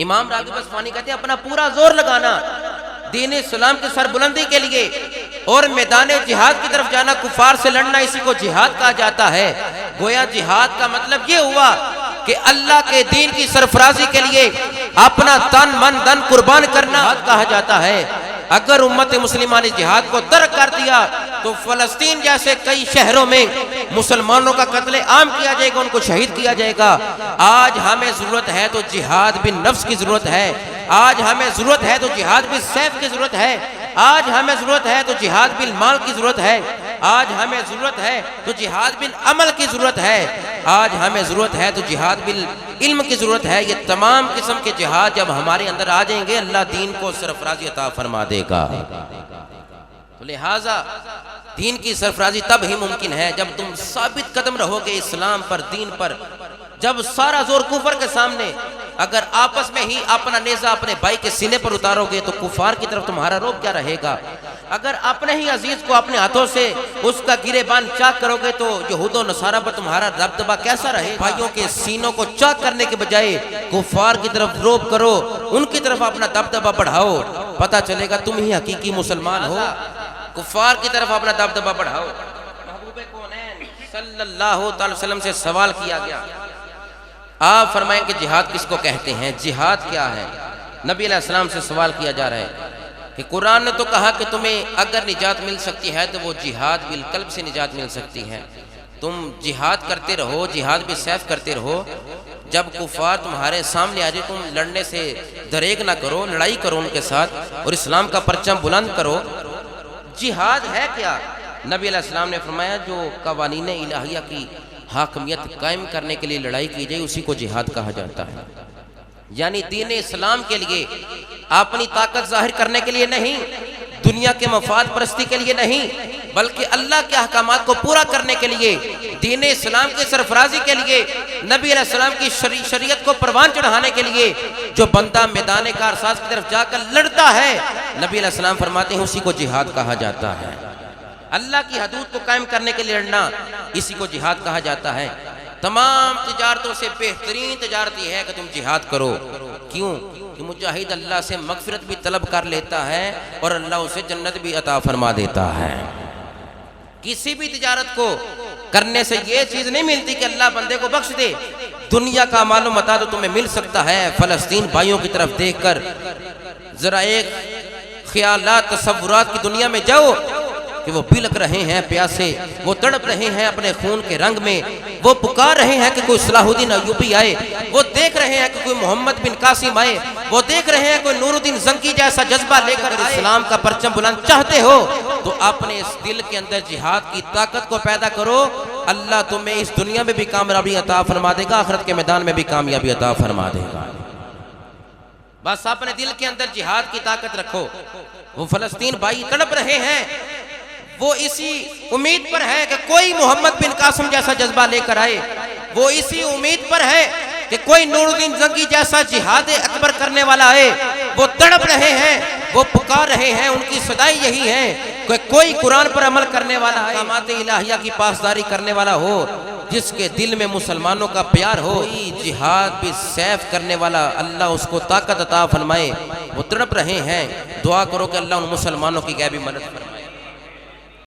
امام راغب اصفہانی کہتے ہیں اپنا پورا زور لگانا دین اسلام کی سربلندی کے لیے اور میدان جہاد کی طرف جانا، کفار سے لڑنا، اسی کو جہاد کہا جاتا ہے۔ گویا جہاد کا مطلب یہ ہوا کہ اللہ کے دین کی سرفرازی کے لیے اپنا تن من دن قربان کرنا کہا جاتا ہے۔ اگر امت مسلمہ نے جہاد کو ترک کر دیا تو فلسطین جیسے کئی شہروں میں مسلمانوں کا قتل عام کیا جائے گا، ان کو شہید کیا جائے گا۔ آج ہمیں ضرورت ہے تو جہاد بن نفس کی ضرورت ہے، آج ہمیں ضرورت ہے تو جہاد بن سیف کی ضرورت ہے، آج ہمیں ضرورت ہے تو جہاد بن مال کی ضرورت ہے، آج ہمیں ضرورت ہے تو جہاد بن عمل کی ضرورت ہے، آج ہمیں ضرورت ہے تو جہاد بن علم کی ضرورت ہے۔ یہ تمام قسم کے جہاد جب ہمارے اندر آ جائیں گے اللہ دین کو سرفرازی عطا فرما دے گا۔ تو لہٰذا دین کی سرفرازی تب ہی ممکن ہے جب تم ثابت قدم رہو گے اسلام پر، دین پر۔ جب سارا زور کفر کے سامنے، اگر آپس میں ہی اپنا نیزہ اپنے بھائی کے سینے پر اتارو گے تو کفار کی طرف تمہارا رعب کیا رہے گا؟ اگر اپنے ہی عزیز کو اپنے ہاتھوں سے اس کا گریبان چاک کرو گے تو یہود و نصارہ پر تمہارا دبدبہ کیسا رہے؟ بھائیوں کے سینوں کو چاک کرنے کے بجائے کفار کی طرف رعب کرو، ان کی طرف اپنا دبدبہ بڑھاؤ، پتہ چلے گا تم ہی حقیقی مسلمان ہو۔ کفار کی طرف اپنا دبدبہ بڑھاؤ۔ محبوب کونین صلی اللہ علیہ وسلم سے سوال کیا گیا، آپ فرمائیں کہ جہاد کس کو کہتے ہیں، جہاد کیا ہے؟ نبی علیہ السلام سے سوال کیا جا رہا ہے کہ قرآن نے تو کہا کہ تمہیں اگر نجات مل سکتی ہے تو وہ جہاد بالقلب سے نجات مل سکتی ہے۔ تم جہاد کرتے رہو، جہاد بھی سیف کرتے رہو، جب کفار تمہارے سامنے آ جائے تم لڑنے سے دریغ نہ کرو، لڑائی کرو ان کے ساتھ اور اسلام کا پرچم بلند کرو۔ جہاد ہے کیا؟ نبی علیہ السلام نے فرمایا جو قوانین الہیہ کی حاکمیت قائم کرنے کے لیے لڑائی کی جائے اسی کو جہاد کہا جاتا ہے۔ یعنی دین اسلام کے لیے، اپنی طاقت ظاہر کرنے کے لیے نہیں، دنیا کے مفاد پرستی کے لیے نہیں، بلکہ اللہ کے احکامات کو پورا کرنے کے لیے، دین اسلام کی سرفرازی کے لیے، نبی علیہ السلام کی شریعت کو پروان چڑھانے کے لیے جو بندہ میدان کارساز کی طرف جا کر لڑتا ہے، نبی علیہ السلام فرماتے ہیں اسی کو جہاد کہا جاتا ہے۔ اللہ کی حدود کو قائم کرنے کے لیے لڑنا، اسی کو جہاد کہا جاتا ہے۔ تمام تجارتوں سے بہترین تجارت یہ ہے کہ تم جہاد کرو۔ کیوں؟ کہ مجاہد اللہ سے مغفرت بھی طلب کر لیتا ہے اور اللہ اسے جنت بھی عطا فرما دیتا ہے۔ کسی بھی تجارت کو کرنے سے یہ چیز نہیں ملتی کہ اللہ بندے کو بخش دے۔ دنیا کا مال و متاع تو تمہیں مل سکتا ہے۔ فلسطین بھائیوں کی طرف دیکھ کر ذرا ایک خیالات تصورات کی دنیا میں جاؤ کہ وہ بلک رہے ہیں پیاسے، وہ تڑپ رہے ہیں اپنے خون کے رنگ میں، وہ پکار رہے ہیں کہ کوئی صلاح الدین ایوبی آئے، وہ دیکھ رہے ہیں کہ کوئی محمد بن قاسم آئے، وہ دیکھ رہے ہیں کوئی نور الدین زنکی جیسا جذبہ لے کر اسلام کا پرچم بلند چاہتے ہو تو اپنے اس دل کے اندر جہاد کی طاقت کو پیدا کرو۔ اللہ تمہیں اس دنیا میں بھی کامیابی عطا فرما دے گا، آخرت کے میدان میں بھی کامیابی عطا فرما دے گا۔ بس اپنے دل کے اندر جہاد کی طاقت رکھو۔ وہ فلسطین بھائی تڑپ رہے ہیں، وہ اسی امید پر ہے کہ کوئی محمد بن قاسم جیسا جذبہ لے کر آئے، وہ اسی امید پر ہے کہ کوئی نور الدین زنکی جیسا جہاد اکبر کرنے والا آئے۔ وہ تڑپ رہے ہیں، وہ پکار رہے ہیں، ان کی صدائی یہی ہے کہ کوئی قرآن پر عمل کرنے والا ہے، احکامات الہیہ کی پاسداری کرنے والا ہو، جس کے دل میں مسلمانوں کا پیار ہو، جہاد بھی سیف کرنے والا اللہ اس کو طاقت عطا فرمائے۔ وہ تڑپ رہے ہیں، دعا کرو کہ اللہ ان مسلمانوں کی غیبی مدد فرمائے۔